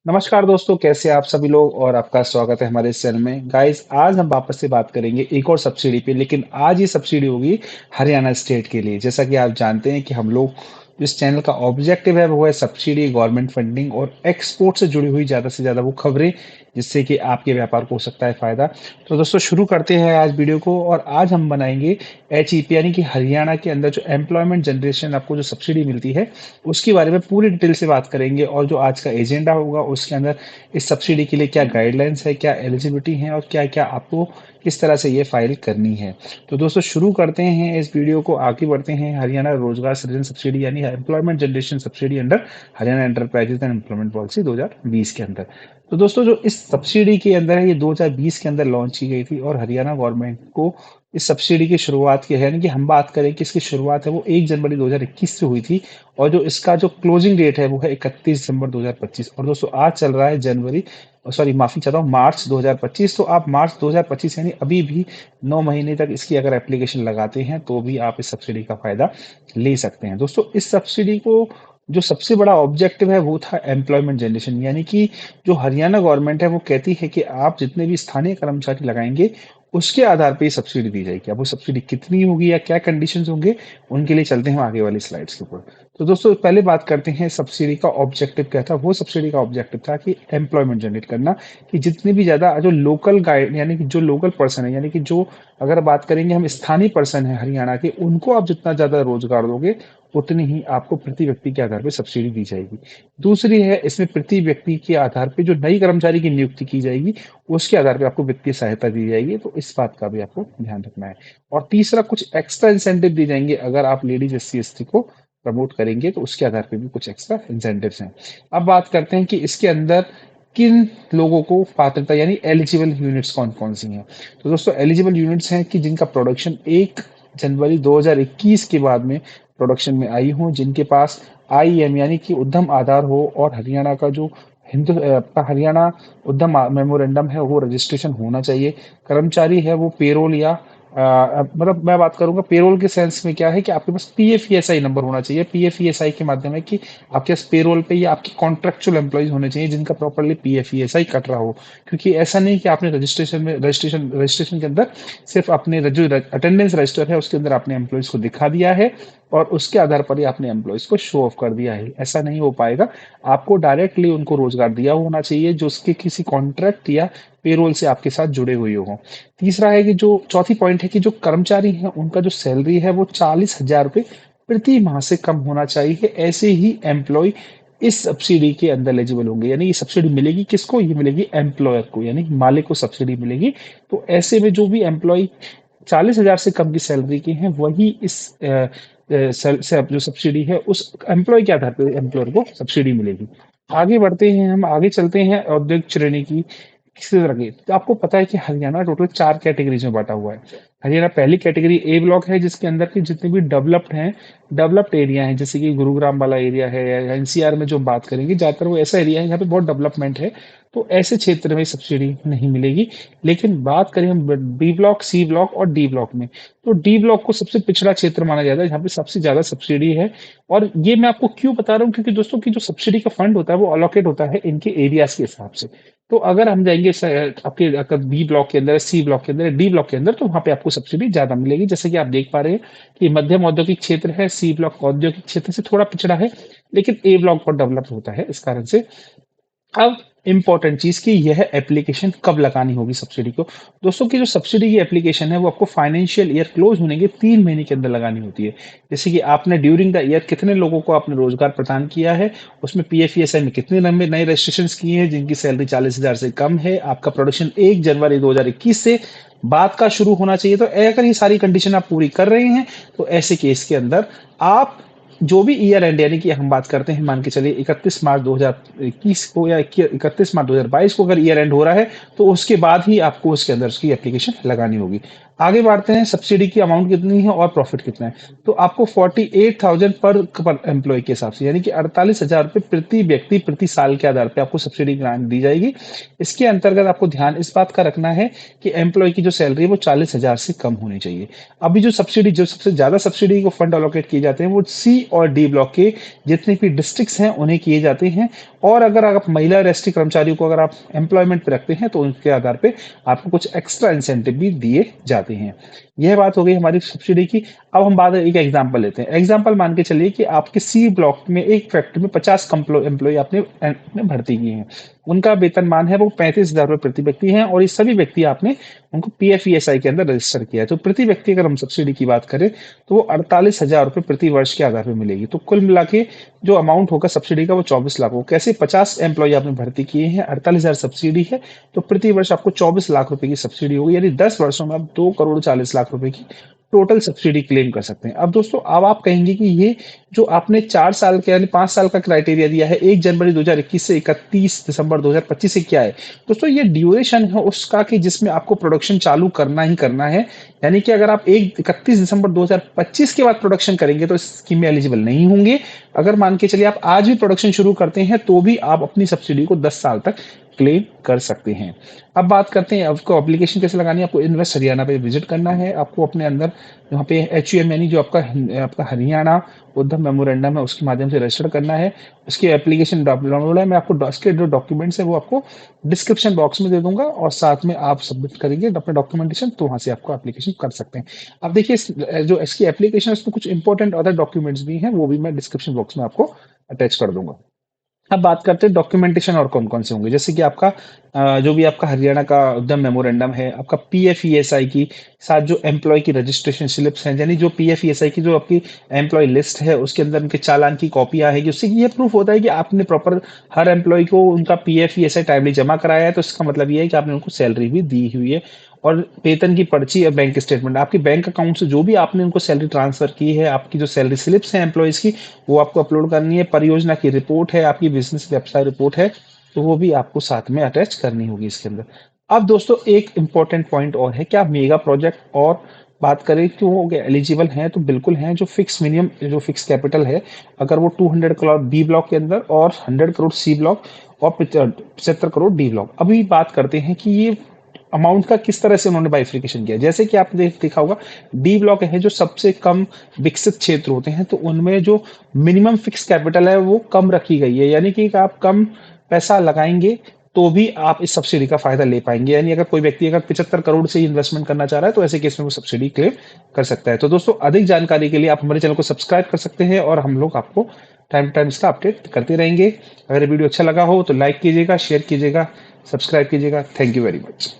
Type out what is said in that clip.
नमस्कार दोस्तों, कैसे आप सभी लोग और आपका स्वागत है हमारे इस चैनल में। गाइस, आज हम वापस से बात करेंगे एक और सब्सिडी पे, लेकिन आज ये सब्सिडी होगी हरियाणा स्टेट के लिए। जैसा कि आप जानते हैं कि हम लोग इस चैनल का ऑब्जेक्टिव है वो है सब्सिडी, गवर्नमेंट फंडिंग और एक्सपोर्ट से जुड़ी हुई ज़्यादा से ज़्यादा वो खबरें, जिससे कि आपके व्यापार को हो सकता है फायदा। तो दोस्तों, शुरू करते हैं आज वीडियो को। और आज हम बनाएंगे HEP यानी कि हरियाणा के अंदर जो एम्प्लॉयमेंट जनरेशन आपको जो सब्सिडी मिलती है उसके बारे में पूरी डिटेल से बात करेंगे। और जो आज का एजेंडा होगा उसके अंदर इस सब्सिडी के लिए क्या गाइडलाइंस है, क्या एलिजिबिलिटी है और क्या क्या आपको किस तरह से ये फाइल करनी है। तो दोस्तों, शुरू करते हैं इस वीडियो को, आगे बढ़ते हैं। हरियाणा रोजगार सृजन सब्सिडी यानी employment generation subsidy under Haryana enterprises and employment policy 2020 के अंदर। तो दोस्तों, जो इस सब्सिडी के अंदर है ये 2020 के अंदर लॉन्च की गई थी और हरियाणा गवर्नमेंट को इस सब्सिडी की शुरुआत की है, यानी कि हम बात करें कि इसकी शुरुआत है वो 1 जनवरी 2021 से हुई थी। और जो इसका जो क्लोजिंग डेट है वो है 31 दिसंबर 2025। और दोस्तों, आज चल रहा है जनवरी, सॉरी माफी चाहता हूँ, मार्च 2025। तो आप मार्च 2025 यानी अभी भी 9 महीने तक इसकी अगर एप्लीकेशन लगाते हैं तो भी आप इस सब्सिडी का फायदा ले सकते हैं। दोस्तों, इस सब्सिडी को जो सबसे बड़ा ऑब्जेक्टिव है वो था एम्प्लॉयमेंट जनरेशन, यानी कि जो हरियाणा गवर्नमेंट है वो कहती है कि आप जितने भी स्थानीय कर्मचारी लगाएंगे उसके आधार पे ये सब्सिडी दी जाएगी। अब वो सब्सिडी कितनी होगी या क्या कंडीशंस होंगे, उनके लिए चलते हैं हम आगे वाली स्लाइड्स के ऊपर। तो दोस्तों, पहले बात करते हैं सब्सिडी का ऑब्जेक्टिव क्या था। वो सब्सिडी का ऑब्जेक्टिव था कि एम्प्लॉयमेंट जनरेट करना, कि जितने भी ज्यादा जो लोकल गाइड यानी कि जो लोकल पर्सन है, यानी कि जो अगर बात करेंगे हम स्थानीय पर्सन है हरियाणा के, उनको आप जितना ज्यादा रोजगार दोगे उतनी ही आपको प्रति व्यक्ति के आधार पर सब्सिडी दी जाएगी। दूसरी है, इसमें प्रति व्यक्ति के आधार पे जो नई कर्मचारी की नियुक्ति की जाएगी उसके आधार पे आपको वित्तीय सहायता दी जाएगी। तो इस बात का भी आपको ध्यान रखना है। और तीसरा, कुछ एक्स्ट्रा इंसेंटिव दी जाएंगे अगर आप लेडीज SC ST को प्रमोट करेंगे तो उसके आधार पे भी कुछ एक्स्ट्रा इंसेंटिव्स हैं। अब बात करते हैं कि इसके अंदर किन लोगों को पात्रता यानी एलिजिबल यूनिट्स कौन कौन सी हैं। तो दोस्तों, एलिजिबल यूनिट्स हैं कि जिनका प्रोडक्शन 1 जनवरी 2021 के बाद में प्रोडक्शन में आई हो, जिनके पास IEM यानी कि उद्यम आधार हो और हरियाणा का जो हरियाणा उद्यम मेमोरेंडम है वो रजिस्ट्रेशन होना चाहिए। कर्मचारी है वो पेरोल या मतलब मैं बात करूंगा पेरोल के सेंस में, क्या है कि आपके पास PF ESI नंबर होना चाहिए। PF ESI के माध्यम है कि आपके पास पेरोल पे या आपके कॉन्ट्रेक्चुअल एम्प्लॉइज होने चाहिए जिनका प्रॉपरली PF ESI कट रहा हो। क्योंकि ऐसा नहीं कि आपने रजिस्ट्रेशन के अंदर सिर्फ अपने जो अटेंडेंस रजिस्टर है उसके अंदर आपने एम्प्लॉइज को दिखा दिया है और उसके आधार पर ही आपने एम्प्लॉइज को शो ऑफ कर दिया है। ऐसा नहीं हो पाएगा। आपको डायरेक्टली उनको रोजगार दिया होना चाहिए जो उसके किसी कॉन्ट्रैक्ट या पेरोल से आपके साथ जुड़े हुए हो। तीसरा है कि जो चौथी पॉइंट है कि जो कर्मचारी है उनका जो सैलरी है वो 40,000 रुपये प्रति माह से कम होना चाहिए। ऐसे ही एम्प्लॉय इस सब्सिडी के अंदर एलिजिबल होंगे। यानी ये सब्सिडी मिलेगी किसको, ये मिलेगी एम्प्लॉयर को, यानी मालिक को सब्सिडी मिलेगी। तो ऐसे में जो भी एम्प्लॉय 40,000 से कम की सैलरी के हैं वही इस से जो सब्सिडी है उस एम्प्लॉय के आधार पर एम्प्लॉयर को सब्सिडी मिलेगी। आगे बढ़ते हैं, हम आगे चलते हैं औद्योगिक श्रेणी की किसी तरह की। तो आपको पता है कि हरियाणा टोटल 4 कैटेगरीज में बांटा हुआ है। हरियाणा पहली कैटेगरी A ब्लॉक है जिसके अंदर के जितने भी डेवलप्ड हैं, डेवलप्ड एरिया है, जैसे कि गुरुग्राम वाला एरिया है या NCR में जो बात करेंगे ज्यादातर वो ऐसा एरिया है जहाँ पे बहुत डेवलपमेंट है। तो ऐसे क्षेत्र में सब्सिडी नहीं मिलेगी। लेकिन बात करें हम B ब्लॉक, C ब्लॉक और D ब्लॉक में, तो D ब्लॉक को सबसे पिछड़ा क्षेत्र माना जाता है जहाँ पे सबसे ज्यादा सब्सिडी है। और ये मैं आपको क्यों बता रहा हूँ, क्योंकि दोस्तों की जो सब्सिडी का फंड होता है वो अलोकेट होता है इनके एरियाज के हिसाब से। तो अगर हम जाएंगे आपके अगर B ब्लॉक के अंदर, C ब्लॉक के अंदर, D ब्लॉक के अंदर, तो वहां पे आपको सब्सिडी ज्यादा मिलेगी। जैसे कि आप देख पा रहे हैं कि मध्यम औद्योगिक क्षेत्र है, C ब्लॉक औद्योगिक क्षेत्र से थोड़ा पिछड़ा है, लेकिन A ब्लॉक बहुत डेवलप होता है इस कारण से। अब इम्पोर्टेंट चीज की यह एप्लीकेशन कब लगानी होगी सब्सिडी को। दोस्तों की जो सब्सिडी की एप्लीकेशन है वो आपको फाइनेंशियल ईयर क्लोज होने के 3 महीने के अंदर लगानी होती है। जैसे कि आपने ड्यूरिंग द ईयर कितने लोगों को आपने रोजगार प्रदान किया है, उसमें PF ESI में कितने नंबर नए रजिस्ट्रेशन किए हैं जिनकी सैलरी 40,000 से कम है, आपका प्रोडक्शन 1 जनवरी 2021 से बाद का शुरू होना चाहिए। तो अगर ये सारी कंडीशन आप पूरी कर रहे हैं तो ऐसे केस के अंदर आप जो भी ईयर एंड, यानी कि हम बात करते हैं मान के चलिए 31 मार्च 2021 को या 31 मार्च 2022 को अगर ईयर एंड हो रहा है तो उसके बाद ही आपको उसके अंदर उसकी एप्लीकेशन लगानी होगी। आगे बढ़ते हैं, सब्सिडी की अमाउंट कितनी है और प्रॉफिट कितना है। तो आपको 48,000 पर एम्प्लॉय के हिसाब से, यानी कि 48,000 रुपये प्रति व्यक्ति प्रति साल के आधार पर आपको सब्सिडी ग्रांट दी जाएगी। इसके अंतर्गत आपको ध्यान इस बात का रखना है कि एम्प्लॉय की जो सैलरी है वो 40,000 से कम होनी चाहिए। अभी जो सब्सिडी, जो सबसे ज्यादा सब्सिडी को फंड अलोकेट किए जाते हैं वो C और D ब्लॉक के जितने भी डिस्ट्रिक्ट्स हैं उन्हें किए जाते हैं। और अगर आप महिला राष्ट्रीय कर्मचारियों को अगर आप एम्प्लॉयमेंट पे रखते हैं तो उनके आधार पे आपको कुछ एक्स्ट्रा इंसेंटिव भी दिए जाते हैं। यह बात हो गई हमारी सब्सिडी की। अब हम बात एक एग्जांपल लेते हैं। एग्जांपल मान के चलिए कि आपके सी ब्लॉक में एक फैक्ट्री में 50 एम्प्लॉय आपने भर्ती किए हैं। उनका वेतनमान है वो 35,000 रुपए प्रति व्यक्ति है और ये सभी व्यक्ति आपने उनको पीएफईएसआई के अंदर रजिस्टर किया है। तो प्रति व्यक्ति अगर हम सब्सिडी की बात करें तो वो 48,000 रुपए प्रति वर्ष के आधार पर मिलेगी। तो कुल मिला के जो अमाउंट होगा सब्सिडी का वो 24 लाख होगा। कैसे 50 एम्प्लॉय आपने भर्ती किए हैं, 48,000 सब्सिडी है, तो प्रति वर्ष आपको 24 लाख रुपए की सब्सिडी होगी। यानी 10 वर्षों में आप 2,40,00,000 रुपए की टोटल सब्सिडी क्लेम कर सकते हैं। अब दोस्तों अब आप कहेंगे कि ये जो आपने 4 साल के यानी 5 साल का क्राइटेरिया दिया है 1 जनवरी 2021 से 31 दिसंबर 2025 से क्या है? दोस्तों ये ड्यूरेशन है उसका कि जिसमें आपको प्रोडक्शन चालू करना ही करना है। यानी कि अगर आप 31 दिसंबर 2025 के बाद प्रोडक्शन करेंगे तो इस स्कीम में एलिजिबल नहीं होंगे। अगर मान के चलिए आप आज भी प्रोडक्शन शुरू करते हैं तो भी आप अपनी सब्सिडी को 10 साल तक क्लेम कर सकते हैं। अब बात करते हैं आपको एप्लीकेशन कैसे लगानी है। आपको इन्वेस्ट हरियाणा पे विजिट करना है। आपको अपने अंदर यहाँ पे HUM यानी जो आपका हरियाणा उद्यम मेमोरेंडम है उसके माध्यम से रजिस्टर करना है। उसकी एप्लीकेशन डाउनलोड है। मैं आपको इसके जो डॉक्यूमेंट्स है वो आपको डिस्क्रिप्शन बॉक्स में दे दूंगा और साथ में आप सबमिट करेंगे अपने डॉक्यूमेंटेशन तो वहां से आपको एप्लीकेशन कर सकते हैं। अब देखिए जो इसकी एप्लीकेशन है उसमें कुछ इंपॉर्टेंट अदर डॉक्यूमेंट्स भी हैं वो भी मैं डिस्क्रिप्शन बॉक्स में आपको अटैच कर दूंगा। अब बात करते हैं डॉक्यूमेंटेशन और कौन-कौन से होंगे। जैसे कि आपका जो भी आपका हरियाणा का उद्यम मेमोरेंडम है, आपका पीएफईएसआई की साथ जो एम्प्लॉय की रजिस्ट्रेशन स्लिप्स हैं, यानी जो पीएफईएसआई की जो आपकी एम्प्लॉय लिस्ट है, उसके अंदर उनके चालान की कॉपियाँ आएगी। उससे ये प्रूफ होता है कि आपने प्रॉपर हर एम्प्लॉय को उनका पीएफईएसआई टाइमली जमा कराया है, तो इसका मतलब ये है कि आपने उनको सैलरी भी दी हुई है। और वेतन की पर्ची या बैंक स्टेटमेंट आपके बैंक अकाउंट से जो भी आपने उनको सैलरी ट्रांसफर की है, आपकी जो सैलरी स्लिप्स हैं एम्प्लॉयज की वो आपको अपलोड करनी है। परियोजना की रिपोर्ट है, आपकी बिजनेस व्यवसाय रिपोर्ट है, तो वो भी आपको साथ में अटैच करनी होगी इसके अंदर। अब दोस्तों एक इंपॉर्टेंट पॉइंट और है, क्या मेगा प्रोजेक्ट और बात करें कि वो एलिजिबल हैं तो बिल्कुल हैं। जो फिक्स मिनिमम जो फिक्स कैपिटल है अगर वो 200 करोड़ बी ब्लॉक के अंदर और 100 करोड़ सी ब्लॉक और 75 करोड़ डी ब्लॉक। अभी बात करते हैं कि ये अमाउंट का किस तरह से उन्होंने बाइफिकेशन किया। जैसे कि आपने देखा होगा डी ब्लॉक है जो सबसे कम विकसित क्षेत्र होते हैं तो उनमें जो मिनिमम फिक्स कैपिटल है वो कम रखी गई है। यानी कि आप कम पैसा लगाएंगे तो भी आप इस सब्सिडी का फायदा ले पाएंगे। यानी अगर कोई व्यक्ति अगर 75 करोड़ से इन्वेस्टमेंट करना चाह रहा है तो ऐसे केस में वो सब्सिडी क्लेम कर सकता है। तो दोस्तों अधिक जानकारी के लिए आप हमारे चैनल को सब्सक्राइब कर सकते हैं और हम लोग आपको टाइम टू टाइम इसका अपडेट करते रहेंगे। अगर वीडियो अच्छा लगा हो तो लाइक कीजिएगा, शेयर कीजिएगा, सब्सक्राइब कीजिएगा। Thank you very much.